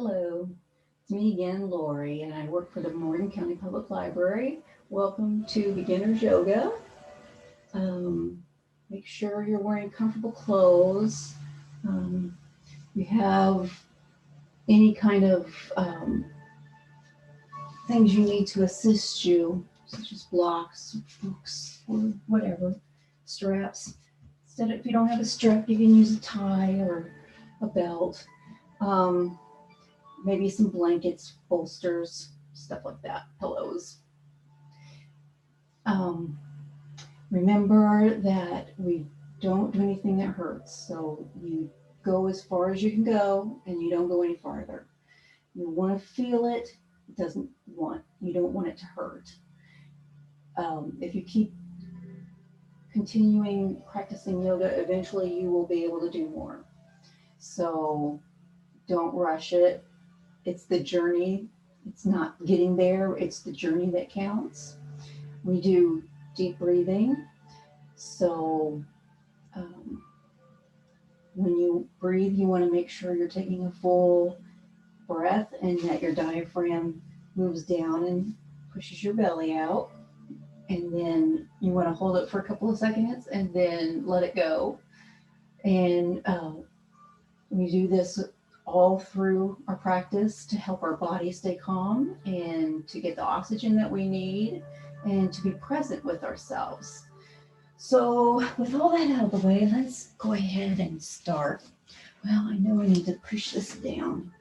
Hello, it's me again, Lori, and I work for the Morgan County Public Library. Welcome to Beginner's Yoga. Um, Make sure you're wearing comfortable clothes. Um, you have any kind of things you need to assist you, such as blocks, books, or whatever, straps. Instead, if you don't have a strap, you can use a tie or a belt. Um, Maybe some blankets, bolsters, stuff like that, pillows. Um, Remember that we don't do anything that hurts. So you go as far as you can go and you don't go any farther. You want to feel it. You don't want it to hurt. If you keep continuing practicing yoga, eventually you will be able to do more. So don't rush it. It's the journey. It's not getting there. It's the journey that counts. We do deep breathing. So um, when you breathe, you want to make sure you're taking a full breath and that your diaphragm moves down and pushes your belly out. And then you want to hold it for a couple of seconds and then let it go. And we do this all through our practice to help our body stay calm and to get the oxygen that we need and to be present with ourselves. So, with all that out of the way, let's go ahead and start. Well, I know I need to push this down.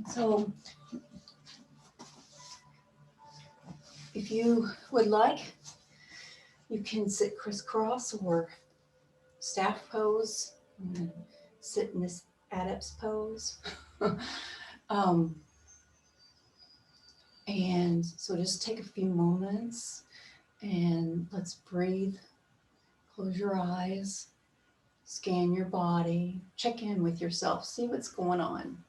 So, if you would like, you can sit crisscross or staff pose. Sit in this adepts pose. um, and so just take a few moments and let's breathe. Close your eyes, scan your body, check in with yourself, see what's going on.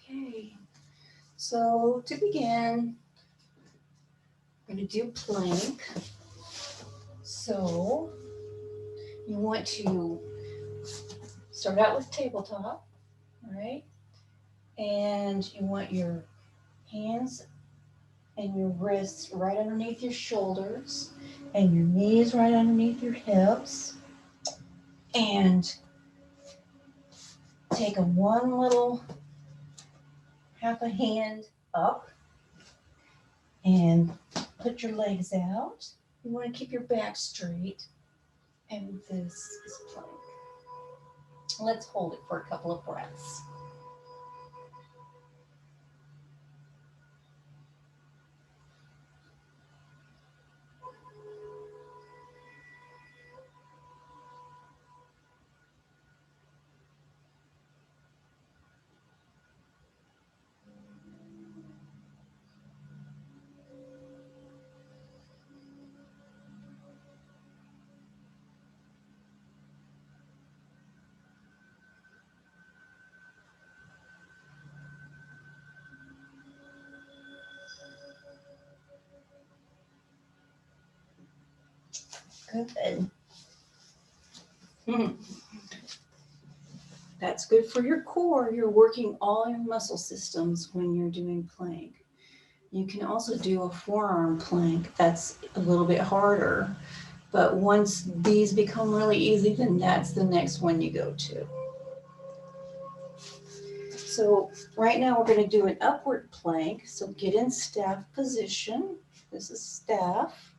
Okay, so to begin, I'm going to do plank. So you want to start out with tabletop, right? And you want your hands and your wrists right underneath your shoulders and your knees right underneath your hips. And take a one little half a hand up and put your legs out. You want to keep your back straight. And this is plank. Let's hold it for a couple of breaths. Good. That's good for your core. You're working all your muscle systems when you're doing plank. You can also do a forearm plank. That's a little bit harder. But once these become really easy, then that's the next one you go to. So right now we're going to do an upward plank. So get in staff position. This is staff.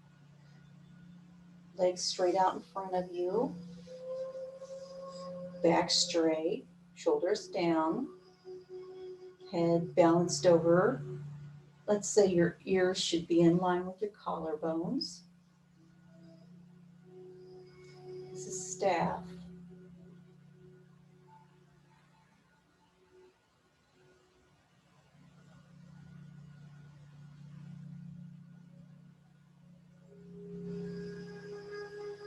Legs straight out in front of you. Back straight. Shoulders down. Head balanced over. Let's say your ears should be in line with your collarbones. This is staff.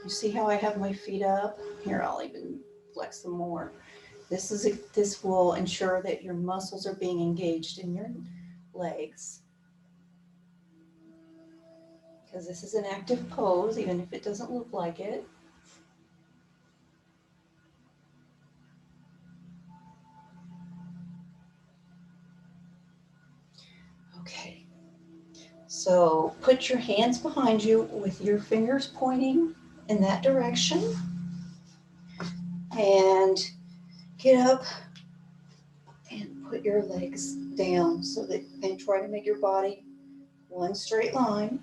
You see how I have my feet up? Here, I'll even flex them more. This will ensure that your muscles are being engaged in your legs. Because this is an active pose, even if it doesn't look like it. Okay. So put your hands behind you with your fingers pointing in that direction. And get up and put your legs down so that and try to make your body one straight line.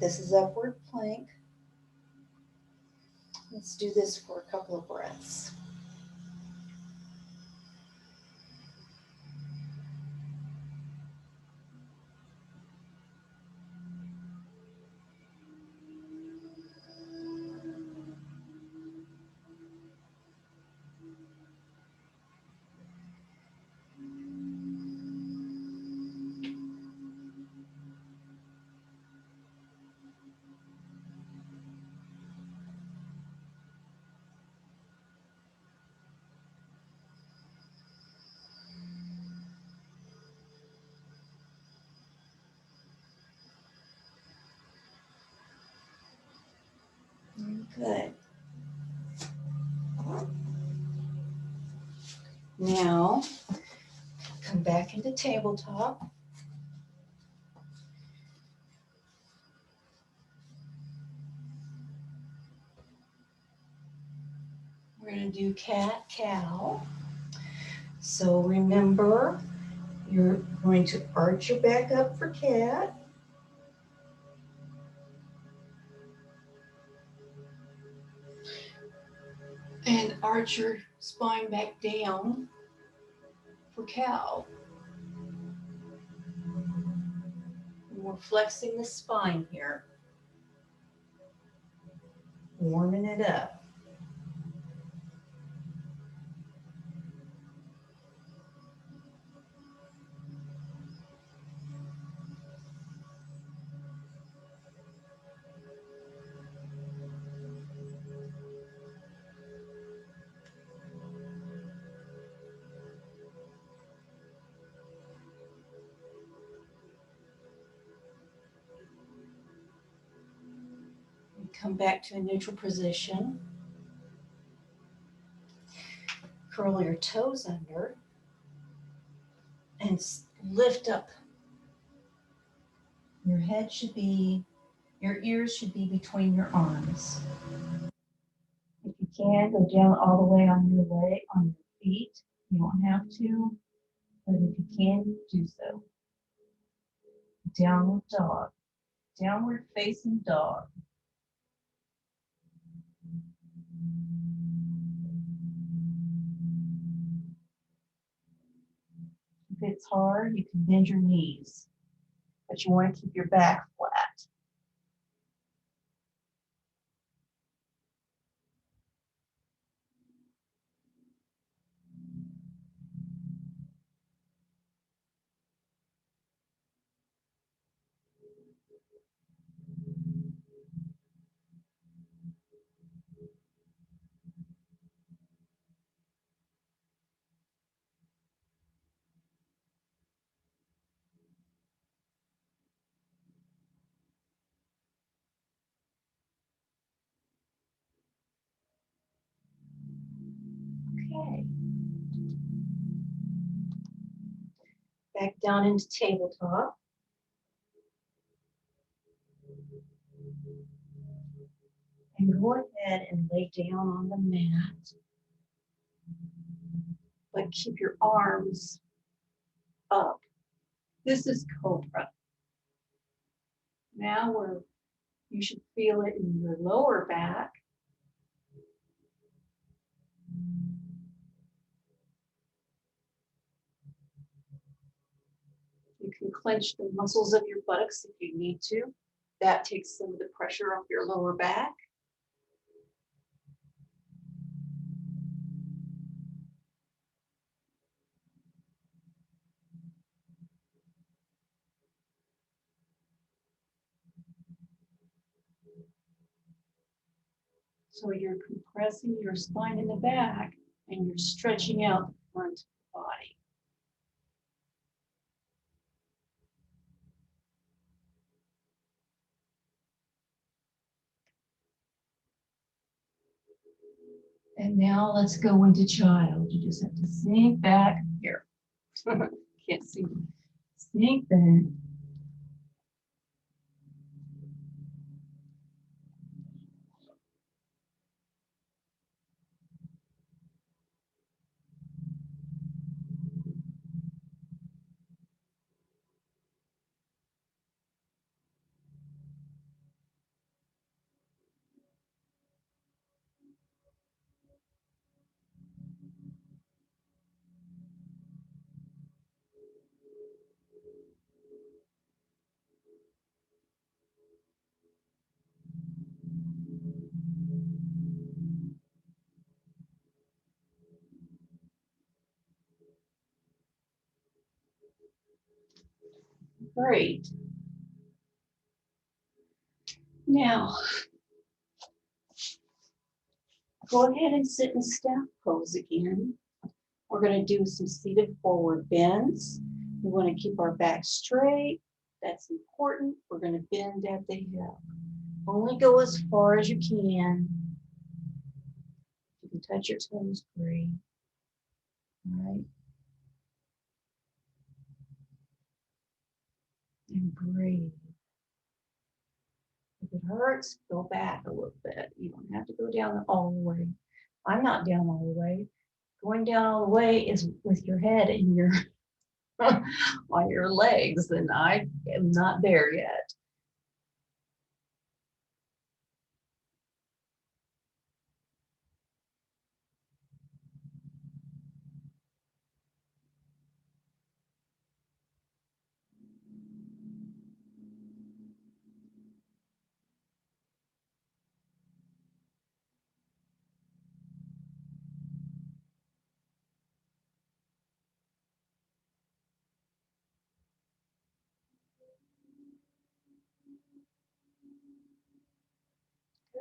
This is upward plank. Let's do this for a couple of breaths. Good. Now, come back into tabletop. We're going to do cat, cow. So remember, you're going to arch your back up for cat. And arch your spine back down for cow. And we're flexing the spine here. Warming it up. Come back to a neutral position. Curl your toes under and lift up. Your ears should be between your arms. If you can, go down all the way on your feet. You don't have to, but if you can, do so. Downward dog. Downward facing dog. If it's hard, you can bend your knees, but you want to keep your back flat. Okay. Back down into tabletop. And go ahead and lay down on the mat. But keep your arms up. This is Cobra. Now you should feel it in your lower back. You can clench the muscles of your buttocks if you need to. That takes some of the pressure off your lower back. So you're compressing your spine in the back and you're stretching out the front of the body. And now let's go into child. You just have to sink back here. Can't see. Sink back. Great. Now, go ahead and sit in staff pose again. We're going to do some seated forward bends. We want to keep our back straight. That's important. We're going to bend at the hip. Only go as far as you can. You can touch your toes, great. All right. And breathe. If it hurts, go back a little bit. You don't have to go down all the way. I'm not down all the way. Going down all the way is with your head and your on your legs, and I am not there yet.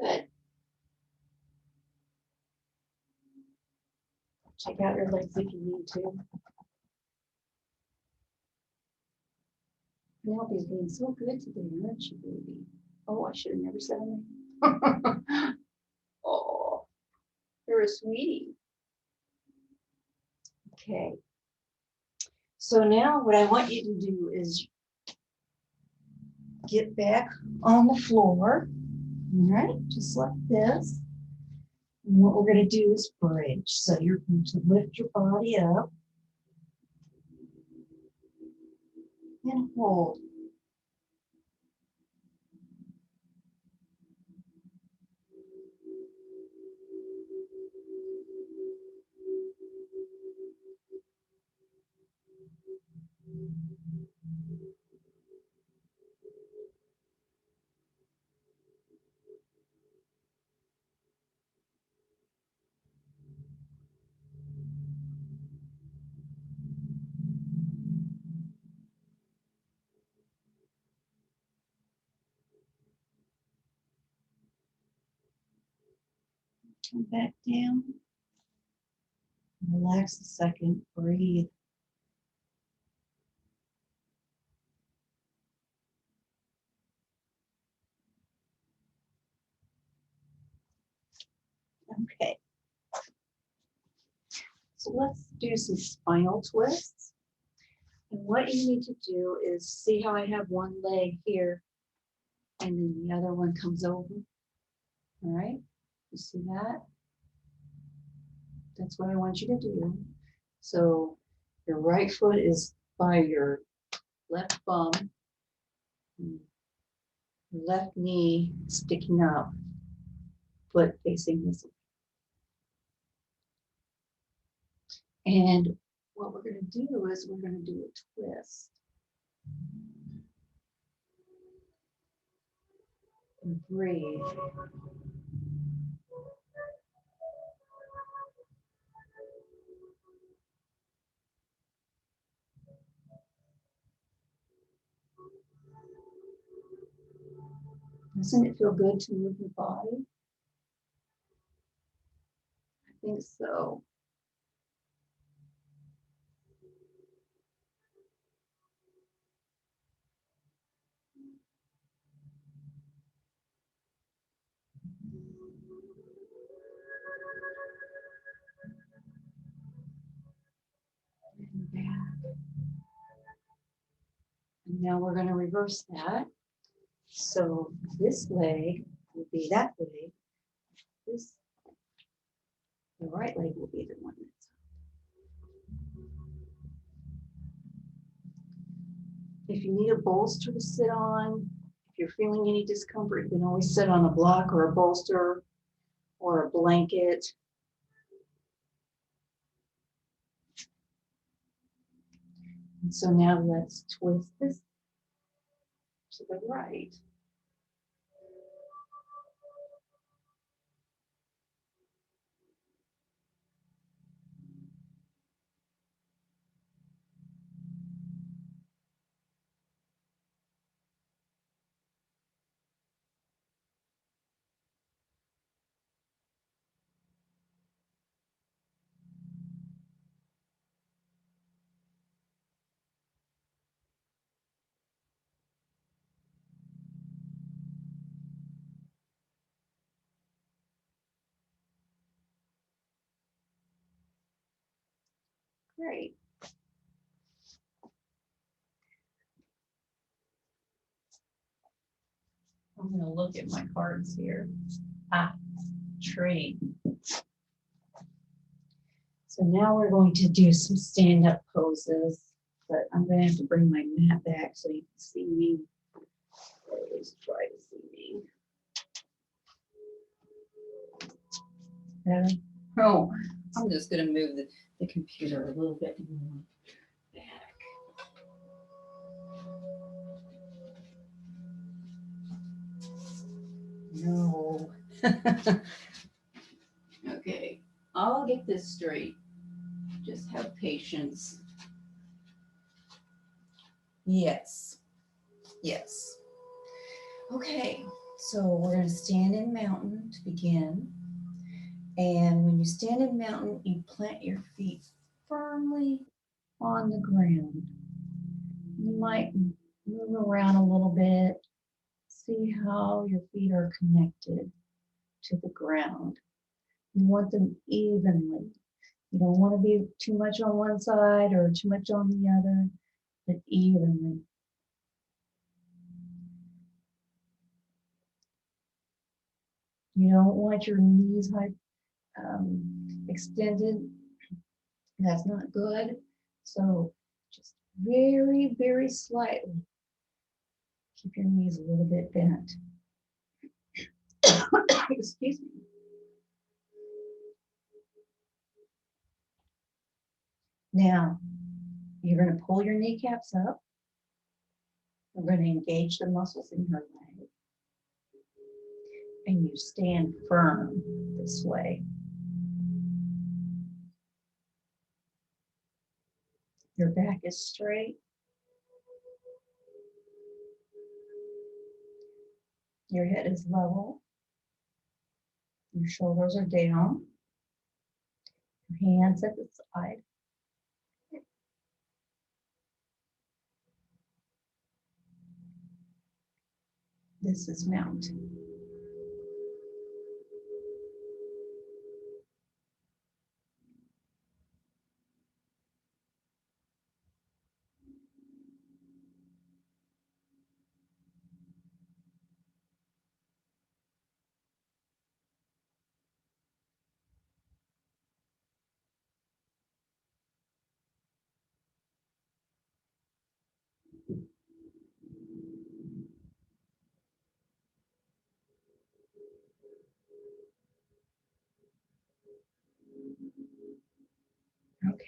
Good. Check out your legs if you need to. Penelope's being so good today, aren't you, baby? Oh, I should have never said anything. Oh, you're a sweetie. Okay. So now what I want you to do is get back on the floor. All right, just like this. And what we're going to do is bridge. So you're going to lift your body up and hold. Come back down. Relax a second. Breathe. Okay. So let's do some spinal twists. And what you need to do is see how I have one leg here And then the other one comes over. All right, you see that? That's what I want you to do. So your right foot is by your left bum, your left knee sticking up, foot facing this way. And what we're going to do is we're going to do a twist. And breathe. Doesn't it feel good to move your body? I think so. And back. And now we're going to reverse that. So this leg will be that leg. The right leg will be the one that's up. If you need a bolster to sit on, if you're feeling any discomfort, you can always sit on a block or a bolster or a blanket. And so now let's twist this to the right. Great. I'm going to look at my cards here. Trade. So now we're going to do some stand-up poses, but I'm going to have to bring my mat back so you can see me, or at least try to see me. Better? Oh, I'm just going to move the computer a little bit more back. No. Okay, I'll get this straight. Just have patience. Yes. Yes. Okay, so we're going to stand in mountain to begin. And when you stand in mountain, you plant your feet firmly on the ground. You might move around a little bit, see how your feet are connected to the ground. You want them evenly. You don't want to be too much on one side or too much on the other, but evenly. You don't want your knees extended. That's not good. So just very, very slightly keep your knees a little bit bent. Excuse me. Now, you're going to pull your kneecaps up. We're going to engage the muscles in your leg. And you stand firm this way. Your back is straight. Your head is level. Your shoulders are down. Your hands at the side. This is mountain.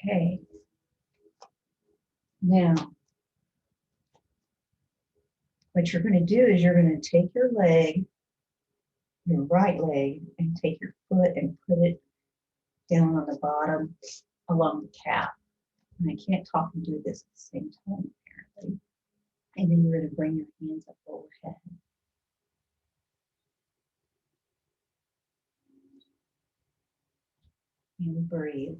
Okay. Now, what you're going to do is you're going to take your leg, your right leg, and take your foot and put it down on the bottom along the calf. And I can't talk and do this at the same time, apparently. And then you're going to bring your hands up overhead. And breathe.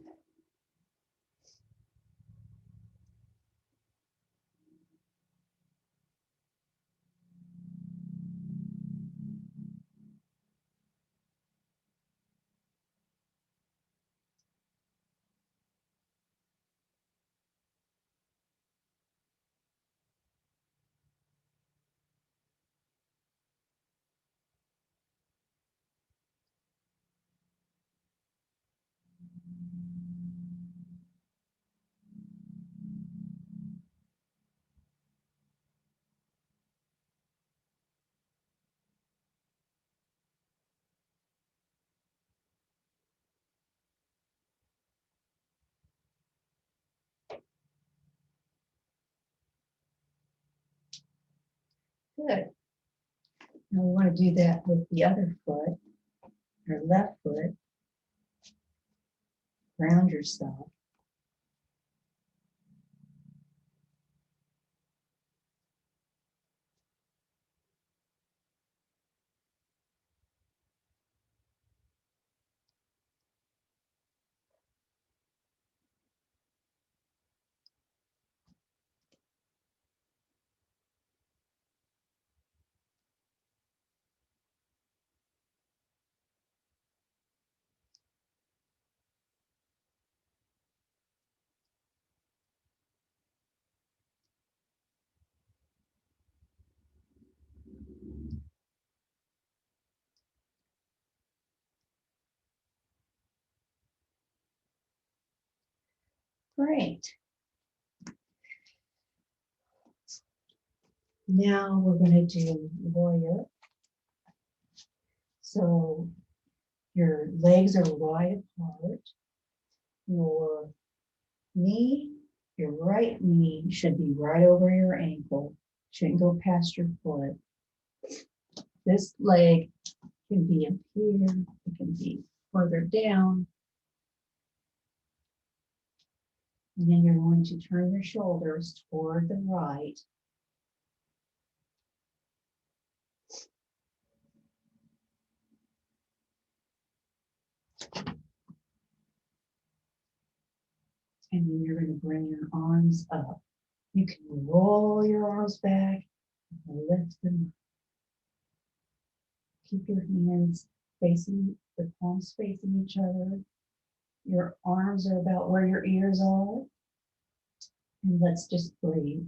Good. Now we want to do that with the other foot, your left foot. Ground yourself. Great. Now we're going to do warrior. So your legs are wide apart. Your knee, your right knee should be right over your ankle. Shouldn't go past your foot. This leg can be up here. It can be further down. And then you're going to turn your shoulders toward the right. And then you're going to bring your arms up. You can roll your arms back, lift them. Keep your hands facing, the palms facing each other. Your arms are about where your ears are. And let's just breathe.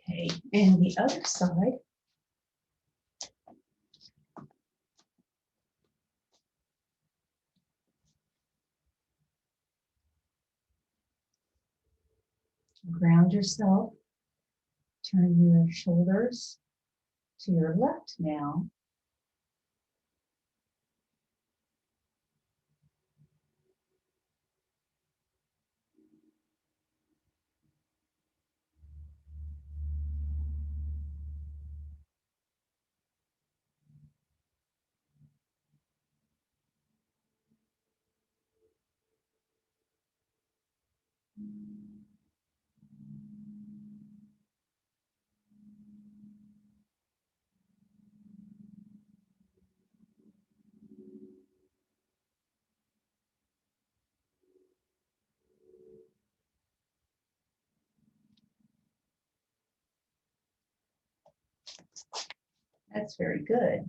Okay, and the other side. Ground yourself. Turn your shoulders to your left now. That's very good.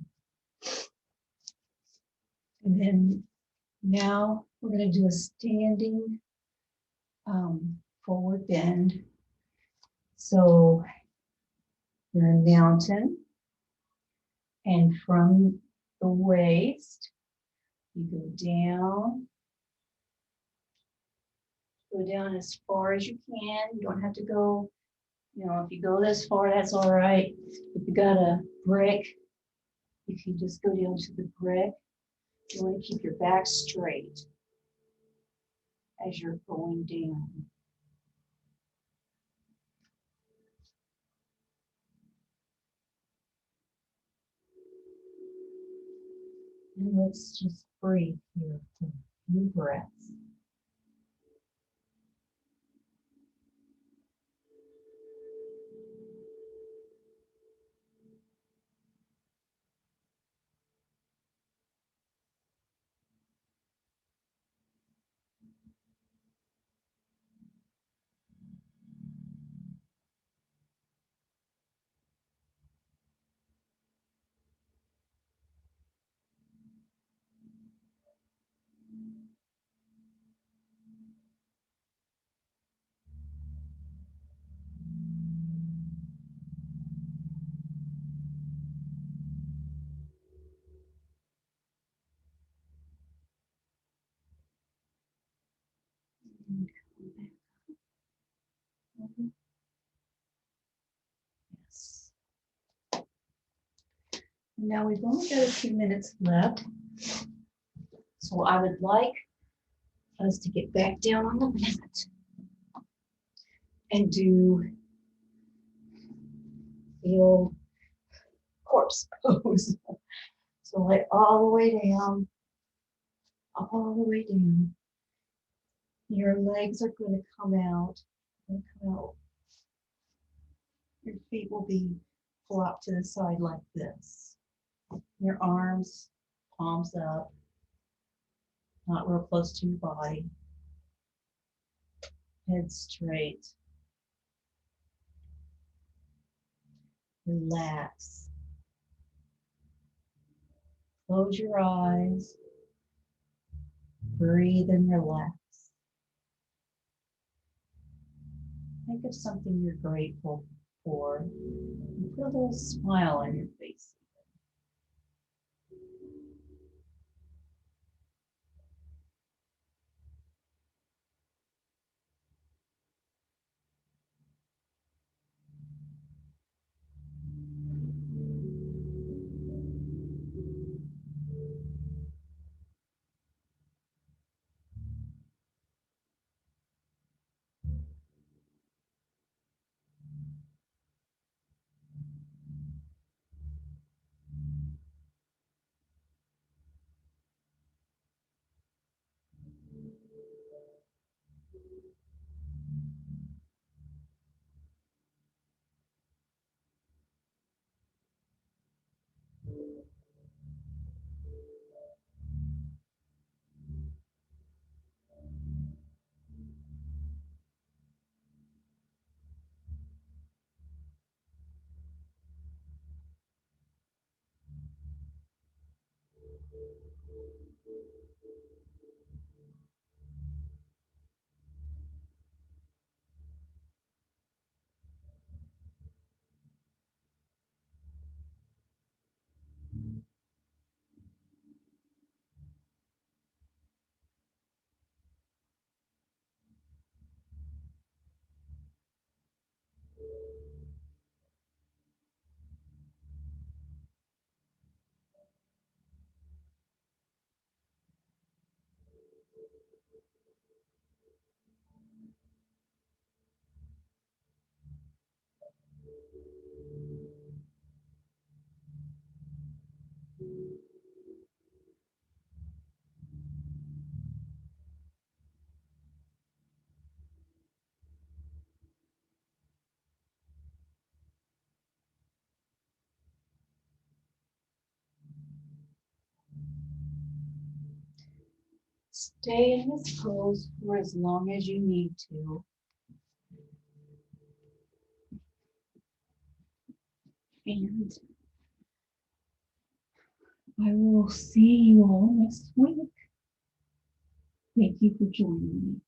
And then now we're going to do a standing forward bend. So you're a mountain, and from the waist, you go down as far as you can. You don't have to go, if you go this far, that's all right. If you got a brick, you can just go down to the brick. You want to keep your back straight as you're going down. And let's just breathe here for a few breaths. Yes. Now we've only got a few minutes left. So I would like us to get back down on the mat and do the old corpse pose. So lay all the way down, all the way down. Your legs are going to come out. Your feet will be flopped to the side like this. Your arms, palms up, not real close to your body. Head straight. Relax. Close your eyes. Breathe and relax. Think of something you're grateful for. And put a little smile on your face. Stay in this pose for as long as you need to. And I will see you all next week. Thank you for joining me.